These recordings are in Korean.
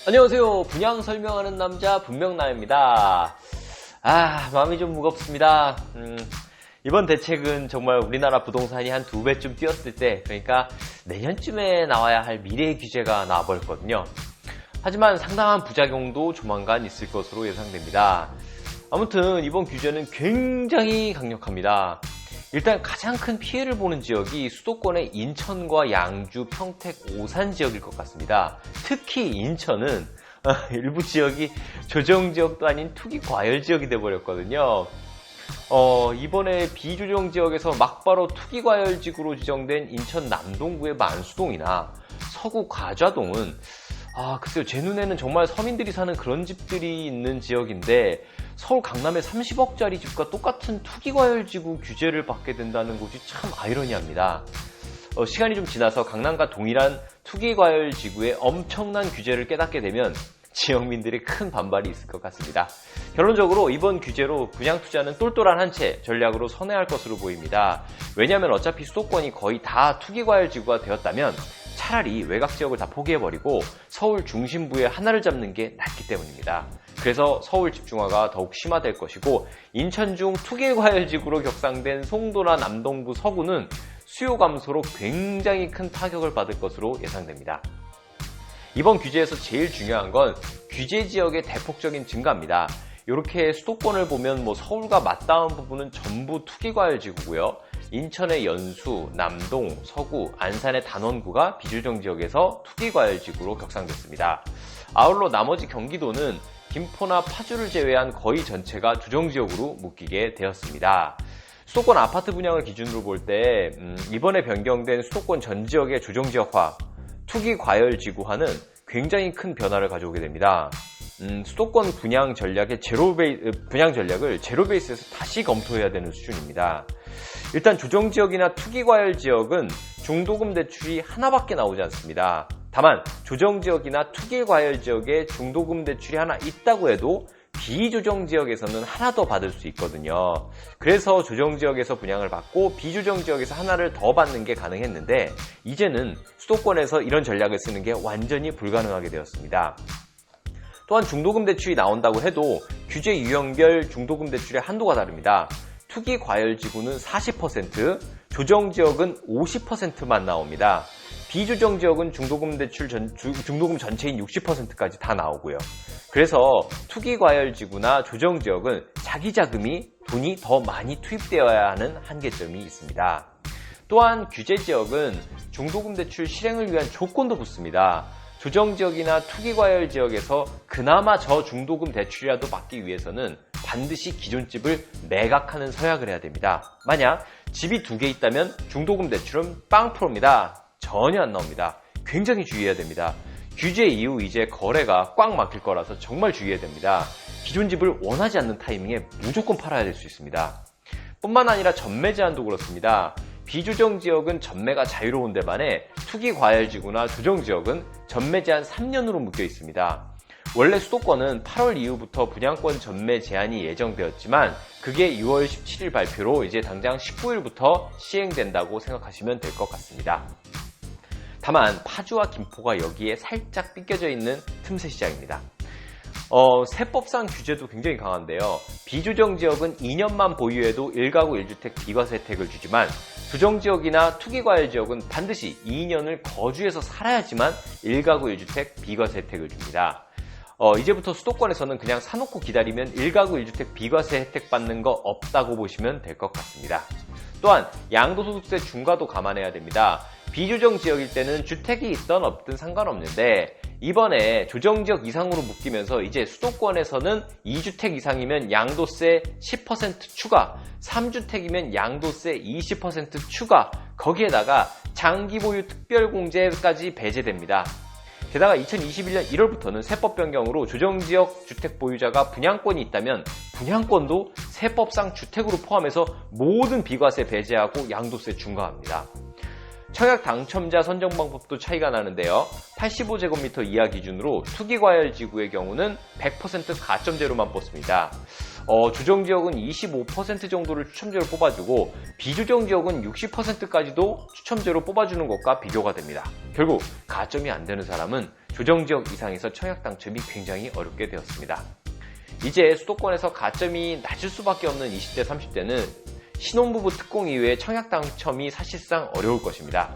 안녕하세요. 분양 설명하는 남자 분명남입니다. 마음이 좀 무겁습니다. 이번 대책은 정말 우리나라 부동산이 한 2배쯤 뛰었을 때, 그러니까 내년쯤에 나와야 할 미래 규제가 나와버렸거든요. 하지만 상당한 부작용도 조만간 있을 것으로 예상됩니다. 아무튼 이번 규제는 굉장히 강력합니다. 일단 가장 큰 피해를 보는 지역이 수도권의 인천과 양주, 평택, 오산 지역일 것 같습니다. 특히 인천은 일부 지역이 조정지역도 아닌 투기과열지역이 돼버렸거든요. 이번에 비조정지역에서 막바로 투기과열지구로 지정된 인천 남동구의 만수동이나 서구 과좌동은 글쎄요, 제 눈에는 정말 서민들이 사는 그런 집들이 있는 지역인데 서울 강남의 30억짜리 집과 똑같은 투기과열지구 규제를 받게 된다는 것이 참 아이러니합니다. 시간이 좀 지나서 강남과 동일한 투기과열지구의 엄청난 규제를 깨닫게 되면 지역민들의 큰 반발이 있을 것 같습니다. 결론적으로 이번 규제로 분양투자는 똘똘한 한 채 전략으로 선회할 것으로 보입니다. 왜냐하면 어차피 수도권이 거의 다 투기과열지구가 되었다면 차라리 외곽지역을 다 포기해버리고 서울 중심부에 하나를 잡는 게 낫기 때문입니다. 그래서 서울 집중화가 더욱 심화될 것이고 인천 중 투기과열지구로 격상된 송도나 남동부 서구는 수요 감소로 굉장히 큰 타격을 받을 것으로 예상됩니다. 이번 규제에서 제일 중요한 건 규제 지역의 대폭적인 증가입니다. 이렇게 수도권을 보면 서울과 맞닿은 부분은 전부 투기과열지구고요. 인천의 연수, 남동, 서구, 안산의 단원구가 비조정 지역에서 투기과열지구로 격상됐습니다. 아울러 나머지 경기도는 김포나 파주를 제외한 거의 전체가 조정지역으로 묶이게 되었습니다. 수도권 아파트 분양을 기준으로 볼 때 이번에 변경된 수도권 전 지역의 조정지역화, 투기과열지구화는 굉장히 큰 변화를 가져오게 됩니다. 수도권 분양 전략을 제로 베이스에서 다시 검토해야 되는 수준입니다. 일단 조정지역이나 투기과열지역은 중도금 대출이 하나밖에 나오지 않습니다. 다만 조정지역이나 투기과열지역에 중도금 대출이 하나 있다고 해도 비조정지역에서는 하나 더 받을 수 있거든요. 그래서 조정지역에서 분양을 받고 비조정지역에서 하나를 더 받는 게 가능했는데 이제는 수도권에서 이런 전략을 쓰는 게 완전히 불가능하게 되었습니다. 또한 중도금 대출이 나온다고 해도 규제 유형별 중도금 대출의 한도가 다릅니다. 투기과열지구는 40%, 조정지역은 50%만 나옵니다. 비조정지역은 중도금 대출 중도금 전체인 60%까지 다 나오고요. 그래서 투기과열지구나 조정지역은 자기 자금이 돈이 더 많이 투입되어야 하는 한계점이 있습니다. 또한 규제지역은 중도금 대출 실행을 위한 조건도 붙습니다. 조정지역이나 투기과열지역에서 그나마 저중도금 대출이라도 받기 위해서는 반드시 기존 집을 매각하는 서약을 해야 됩니다. 만약 집이 2개 있다면 중도금 대출은 0%입니다. 전혀 안 나옵니다. 굉장히 주의해야 됩니다. 규제 이후 이제 거래가 꽉 막힐 거라서 정말 주의해야 됩니다. 기존 집을 원하지 않는 타이밍에 무조건 팔아야 될 수 있습니다. 뿐만 아니라 전매 제한도 그렇습니다. 비조정 지역은 전매가 자유로운데 반해 투기과열지구나 조정지역은 전매 제한 3년으로 묶여 있습니다. 원래 수도권은 8월 이후부터 분양권 전매 제한이 예정되었지만 그게 6월 17일 발표로 이제 당장 19일부터 시행된다고 생각하시면 될 것 같습니다. 다만 파주와 김포가 여기에 살짝 삐껴져 있는 틈새 시장입니다. 세법상 규제도 굉장히 강한데요. 비조정 지역은 2년만 보유해도 1가구 1주택 비과세 혜택을 주지만 조정지역이나 투기과열지역은 반드시 2년을 거주해서 살아야지만 1가구 1주택 비과세 혜택을 줍니다. 이제부터 수도권에서는 그냥 사놓고 기다리면 1가구 1주택 비과세 혜택 받는 거 없다고 보시면 될 것 같습니다. 또한 양도소득세 중과도 감안해야 됩니다. 비조정 지역일 때는 주택이 있든 없든 상관없는데 이번에 조정지역 이상으로 묶이면서 이제 수도권에서는 2주택 이상이면 양도세 10% 추가, 3주택이면 양도세 20% 추가, 거기에다가 장기보유 특별공제까지 배제됩니다. 게다가 2021년 1월부터는 세법 변경으로 조정지역 주택 보유자가 분양권이 있다면 분양권도 세법상 주택으로 포함해서 모든 비과세 배제하고 양도세 중과합니다. 청약 당첨자 선정 방법도 차이가 나는데요. 85제곱미터 이하 기준으로 투기과열지구의 경우는 100% 가점제로만 뽑습니다. 조정지역은 25% 정도를 추첨제로 뽑아주고 비조정지역은 60%까지도 추첨제로 뽑아주는 것과 비교가 됩니다. 결국 가점이 안 되는 사람은 조정지역 이상에서 청약 당첨이 굉장히 어렵게 되었습니다. 이제 수도권에서 가점이 낮을 수밖에 없는 20대, 30대는 신혼부부 특공 이후에 청약 당첨이 사실상 어려울 것입니다.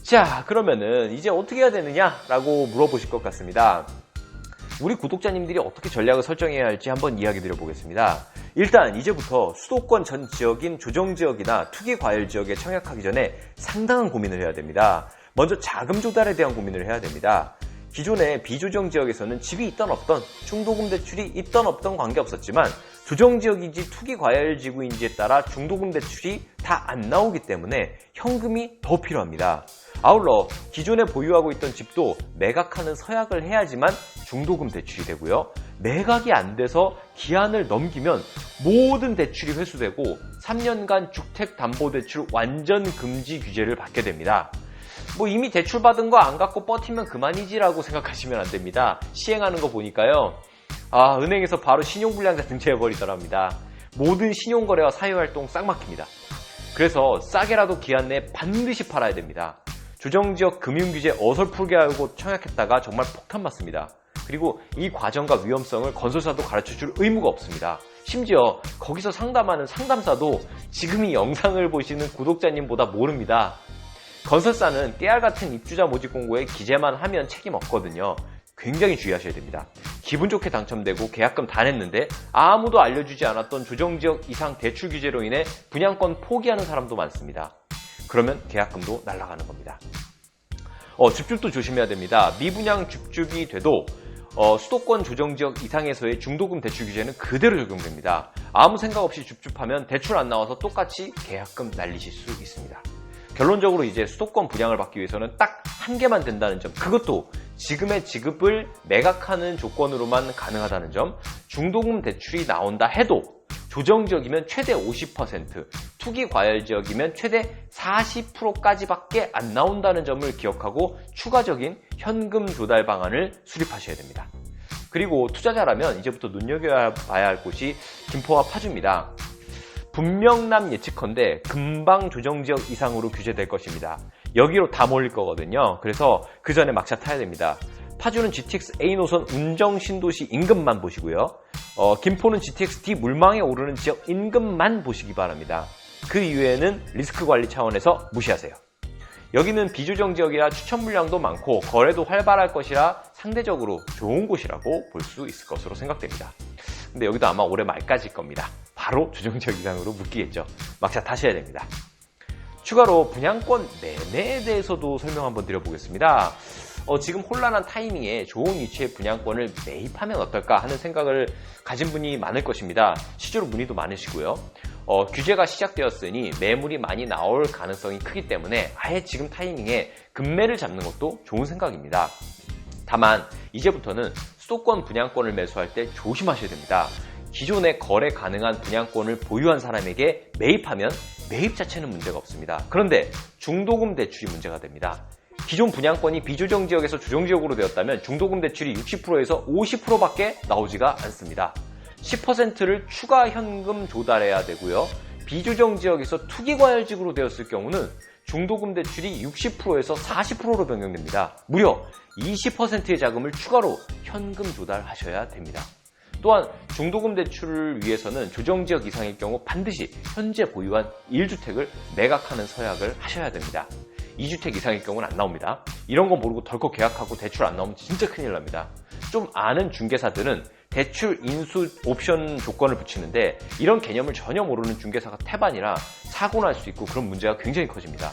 자, 그러면은 이제 어떻게 해야 되느냐라고 물어보실 것 같습니다. 우리 구독자님들이 어떻게 전략을 설정해야 할지 한번 이야기 드려보겠습니다. 일단 이제부터 수도권 전 지역인 조정지역이나 투기과열지역에 청약하기 전에 상당한 고민을 해야 됩니다. 먼저 자금 조달에 대한 고민을 해야 됩니다. 기존의 비조정지역에서는 집이 있던 없던, 중도금 대출이 있던 없던 관계없었지만 조정지역인지 투기과열지구인지에 따라 중도금 대출이 다 안 나오기 때문에 현금이 더 필요합니다. 아울러 기존에 보유하고 있던 집도 매각하는 서약을 해야지만 중도금 대출이 되고요. 매각이 안 돼서 기한을 넘기면 모든 대출이 회수되고 3년간 주택담보대출 완전 금지 규제를 받게 됩니다. 이미 대출 받은 거 안 갚고 버티면 그만이지라고 생각하시면 안 됩니다. 시행하는 거 보니까요. 은행에서 바로 신용불량자 등재해버리더랍니다. 모든 신용거래와 사회활동 싹 막힙니다. 그래서 싸게라도 기한 내에 반드시 팔아야 됩니다. 조정지역 금융규제 어설프게 알고 청약했다가 정말 폭탄 맞습니다. 그리고 이 과정과 위험성을 건설사도 가르쳐줄 의무가 없습니다. 심지어 거기서 상담하는 상담사도 지금 이 영상을 보시는 구독자님보다 모릅니다. 건설사는 깨알같은 입주자 모집 공고에 기재만 하면 책임 없거든요. 굉장히 주의하셔야 됩니다. 기분 좋게 당첨되고 계약금 다 냈는데 아무도 알려주지 않았던 조정지역 이상 대출 규제로 인해 분양권 포기하는 사람도 많습니다. 그러면 계약금도 날아가는 겁니다. 집주도 조심해야 됩니다. 미분양 집주비 돼도 수도권 조정지역 이상에서의 중도금 대출 규제는 그대로 적용됩니다. 아무 생각 없이 줍줍하면 대출 안 나와서 똑같이 계약금 날리실 수 있습니다. 결론적으로 이제 수도권 분양을 받기 위해서는 딱 한 개만 된다는 점, 그것도 지금의 지급을 매각하는 조건으로만 가능하다는 점, 중도금 대출이 나온다 해도 조정지역이면 최대 50%, 투기과열지역이면 최대 40%까지밖에 안 나온다는 점을 기억하고 추가적인 현금 조달 방안을 수립하셔야 됩니다. 그리고 투자자라면 이제부터 눈여겨봐야 할 곳이 김포와 파주입니다. 분명남 예측컨대 금방 조정지역 이상으로 규제될 것입니다. 여기로 다 몰릴 거거든요. 그래서 그 전에 막차 타야 됩니다. 파주는 GTX A 노선 운정 신도시 인근만 보시고요. 김포는 GTX D 물망에 오르는 지역 인근만 보시기 바랍니다. 그 이외에는 리스크 관리 차원에서 무시하세요. 여기는 비조정 지역이라 추천 물량도 많고 거래도 활발할 것이라 상대적으로 좋은 곳이라고 볼 수 있을 것으로 생각됩니다. 근데 여기도 아마 올해 말까지일 겁니다. 바로 조정지역 이상으로 묶이겠죠. 막차 타셔야 됩니다. 추가로 분양권 매매에 대해서도 설명 한번 드려보겠습니다. 지금 혼란한 타이밍에 좋은 위치의 분양권을 매입하면 어떨까 하는 생각을 가진 분이 많을 것입니다. 실제로 문의도 많으시고요. 규제가 시작되었으니 매물이 많이 나올 가능성이 크기 때문에 아예 지금 타이밍에 급매를 잡는 것도 좋은 생각입니다. 다만 이제부터는 수도권 분양권을 매수할 때 조심하셔야 됩니다. 기존에 거래 가능한 분양권을 보유한 사람에게 매입하면 매입 자체는 문제가 없습니다. 그런데 중도금 대출이 문제가 됩니다. 기존 분양권이 비조정 지역에서 조정 지역으로 되었다면 중도금 대출이 60%에서 50%밖에 나오지가 않습니다. 10%를 추가 현금 조달해야 되고요. 비조정 지역에서 투기과열지구로 되었을 경우는 중도금 대출이 60%에서 40%로 변경됩니다. 무려 20%의 자금을 추가로 현금 조달하셔야 됩니다. 또한 중도금 대출을 위해서는 조정지역 이상일 경우 반드시 현재 보유한 1주택을 매각하는 서약을 하셔야 됩니다. 2주택 이상일 경우는 안 나옵니다. 이런 거 모르고 덜컥 계약하고 대출 안 나오면 진짜 큰일 납니다. 좀 아는 중개사들은 대출 인수 옵션 조건을 붙이는데 이런 개념을 전혀 모르는 중개사가 태반이라 사고 날 수 있고 그런 문제가 굉장히 커집니다.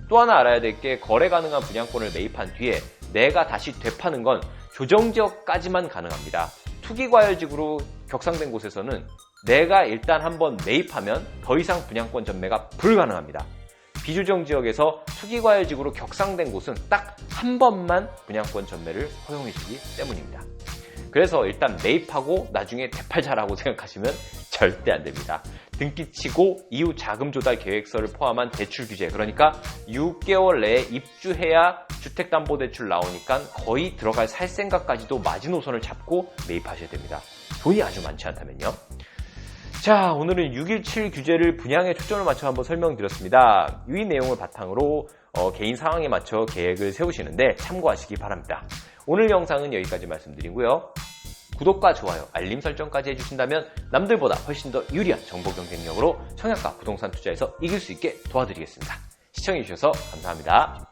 또 하나 알아야 될 게 거래 가능한 분양권을 매입한 뒤에 내가 다시 되파는 건 조정지역까지만 가능합니다. 투기과열지구로 격상된 곳에서는 내가 일단 한번 매입하면 더 이상 분양권 전매가 불가능합니다. 비조정 지역에서 투기과열지구로 격상된 곳은 딱 한 번만 분양권 전매를 허용해주기 때문입니다. 그래서 일단 매입하고 나중에 되팔자라고 생각하시면 절대 안 됩니다. 등기치고 이후 자금 조달 계획서를 포함한 대출 규제, 그러니까 6개월 내에 입주해야 주택담보대출 나오니까 거의 들어갈 살 생각까지도 마지노선을 잡고 매입하셔야 됩니다. 돈이 아주 많지 않다면요. 자, 오늘은 6.17 규제를 분양에 초점을 맞춰 한번 설명드렸습니다. 이 내용을 바탕으로 개인 상황에 맞춰 계획을 세우시는데 참고하시기 바랍니다. 오늘 영상은 여기까지 말씀드리고요. 구독과 좋아요, 알림 설정까지 해주신다면 남들보다 훨씬 더 유리한 정보 경쟁력으로 청약과 부동산 투자에서 이길 수 있게 도와드리겠습니다. 시청해주셔서 감사합니다.